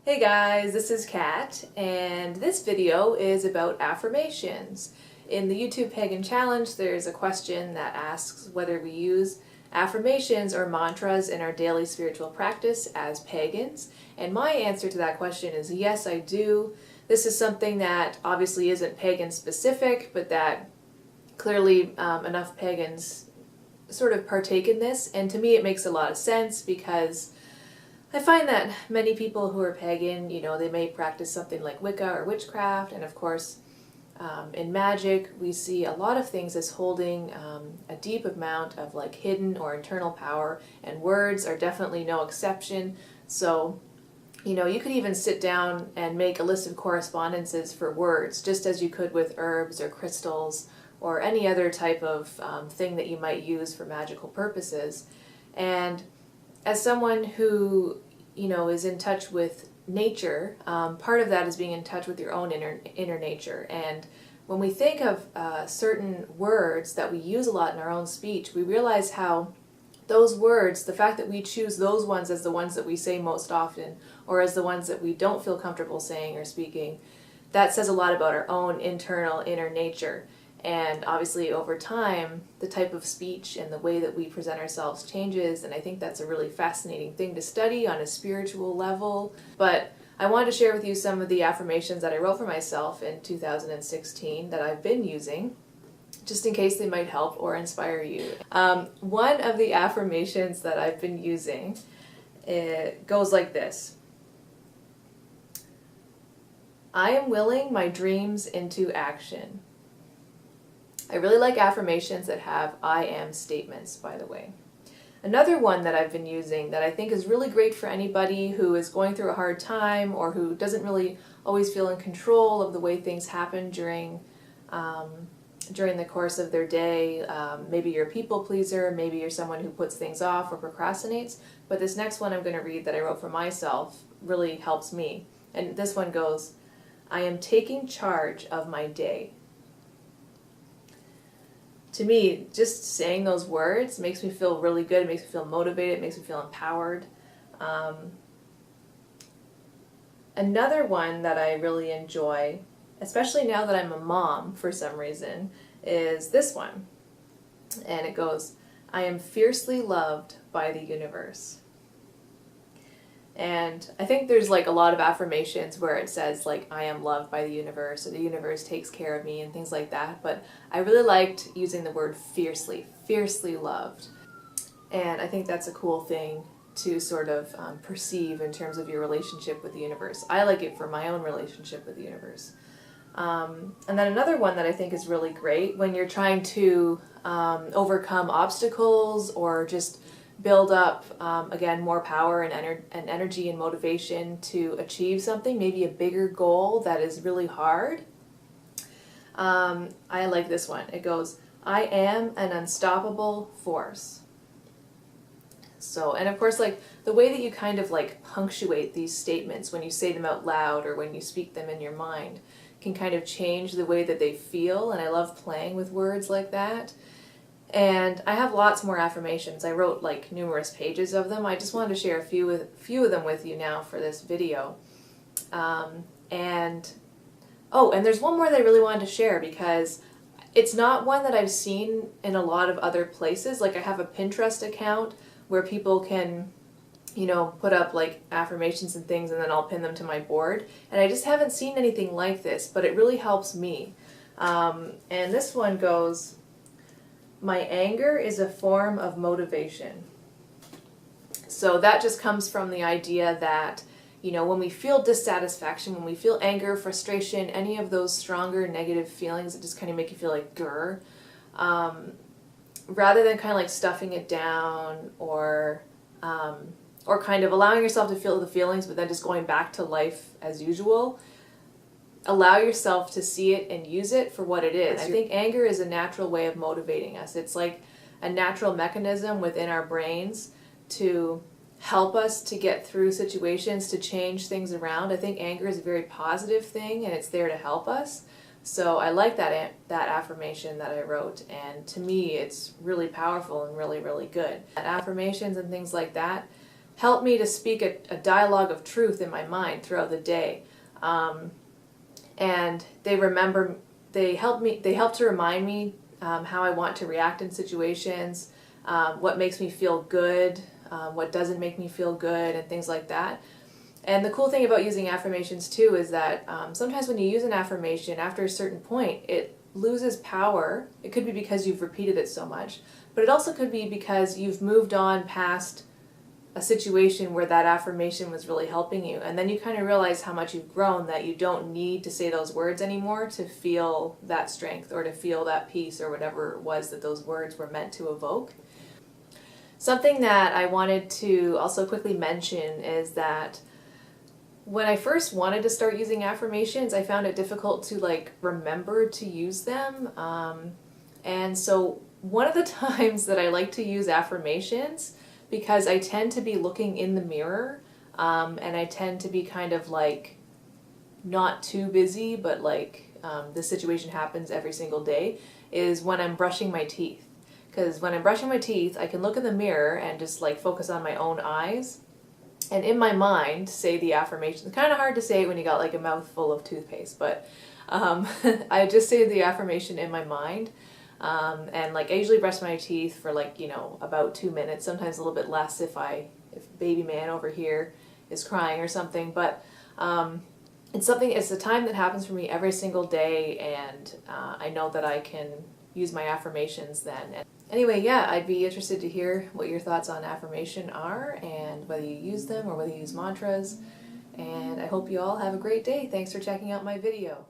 Hey guys, this is Kat, and this video is about affirmations. In the YouTube Pagan Challenge, there's a question that asks whether we use affirmations or mantras in our daily spiritual practice as pagans, and my answer to that question is yes, I do. This is something that obviously isn't pagan specific, but that clearly enough pagans sort of partake in this, and to me it makes a lot of sense because I find that many people who are pagan, they may practice something like Wicca or witchcraft, and of course in magic we see a lot of things as holding a deep amount of like hidden or internal power, and words are definitely no exception. So you could even sit down and make a list of correspondences for words, just as you could with herbs or crystals or any other type of thing that you might use for magical purposes. And as someone who, is in touch with nature, part of that is being in touch with your own inner nature. And when we think of certain words that we use a lot in our own speech, we realize how those words, the fact that we choose those ones as the ones that we say most often, or as the ones that we don't feel comfortable saying or speaking, that says a lot about our own internal inner nature. And obviously over time, the type of speech and the way that we present ourselves changes, and I think that's a really fascinating thing to study on a spiritual level. But I wanted to share with you some of the affirmations that I wrote for myself in 2016 that I've been using, just in case they might help or inspire you. One of the affirmations that I've been using, it goes like this: I am willing my dreams into action. I really like affirmations that have I am statements, by the way. Another one that I've been using that I think is really great for anybody who is going through a hard time or who doesn't really always feel in control of the way things happen during the course of their day. Maybe you're a people pleaser, maybe you're someone who puts things off or procrastinates, but this next one I'm going to read that I wrote for myself really helps me. And this one goes, I am taking charge of my day. To me, just saying those words makes me feel really good. It makes me feel motivated. It makes me feel empowered. Another one that I really enjoy, especially now that I'm a mom for some reason, is this one. And it goes, I am fiercely loved by the universe. And I think there's like a lot of affirmations where it says like I am loved by the universe, or the universe takes care of me and things like that, but I really liked using the word fiercely loved. And I think that's a cool thing to sort of perceive in terms of your relationship with the universe. I like it for my own relationship with the universe. And then another one that I think is really great when you're trying to overcome obstacles or just build up, again, more power and energy and motivation to achieve something, maybe a bigger goal that is really hard. I like this one. It goes, I am an unstoppable force. So, and of course, like the way that you kind of like punctuate these statements when you say them out loud or when you speak them in your mind can kind of change the way that they feel, and I love playing with words like that. And I have lots more affirmations. I wrote like numerous pages of them. I just wanted to share a few of them with you now for this video. And there's one more that I really wanted to share because it's not one that I've seen in a lot of other places. Like I have a Pinterest account where people can, put up like affirmations and things, and then I'll pin them to my board. And I just haven't seen anything like this, but it really helps me. And this one goes, my anger is a form of motivation. So that just comes from the idea that, when we feel dissatisfaction, when we feel anger, frustration, any of those stronger negative feelings that just kind of make you feel like grr, rather than kind of like stuffing it down or kind of allowing yourself to feel the feelings but then just going back to life as usual, allow yourself to see it and use it for what it is. I think anger is a natural way of motivating us. It's like a natural mechanism within our brains to help us to get through situations, to change things around. I think anger is a very positive thing and it's there to help us. So I like that affirmation that I wrote, and to me it's really powerful and really, really good. Affirmations and things like that help me to speak a dialogue of truth in my mind throughout the day. And they help to remind me how I want to react in situations, what makes me feel good, what doesn't make me feel good, and things like that. And the cool thing about using affirmations too is that sometimes when you use an affirmation, after a certain point, it loses power. It could be because you've repeated it so much, but it also could be because you've moved on past a situation where that affirmation was really helping you, and then you kind of realize how much you've grown, that you don't need to say those words anymore to feel that strength or to feel that peace or whatever it was that those words were meant to evoke. Something that I wanted to also quickly mention is that when I first wanted to start using affirmations, I found it difficult to remember to use them. And so one of the times that I like to use affirmations, because I tend to be looking in the mirror, and I tend to be kind of not too busy, but this situation happens every single day, is when I'm brushing my teeth. Because when I'm brushing my teeth, I can look in the mirror and just focus on my own eyes, and in my mind say the affirmation. It's kind of hard to say it when you got a mouthful of toothpaste, but I just say the affirmation in my mind. And I usually brush my teeth for about 2 minutes, sometimes a little bit less if baby man over here is crying or something. But it's a time that happens for me every single day, and I know that I can use my affirmations then. Anyway, yeah, I'd be interested to hear what your thoughts on affirmation are, and whether you use them or whether you use mantras. And I hope you all have a great day. Thanks for checking out my video.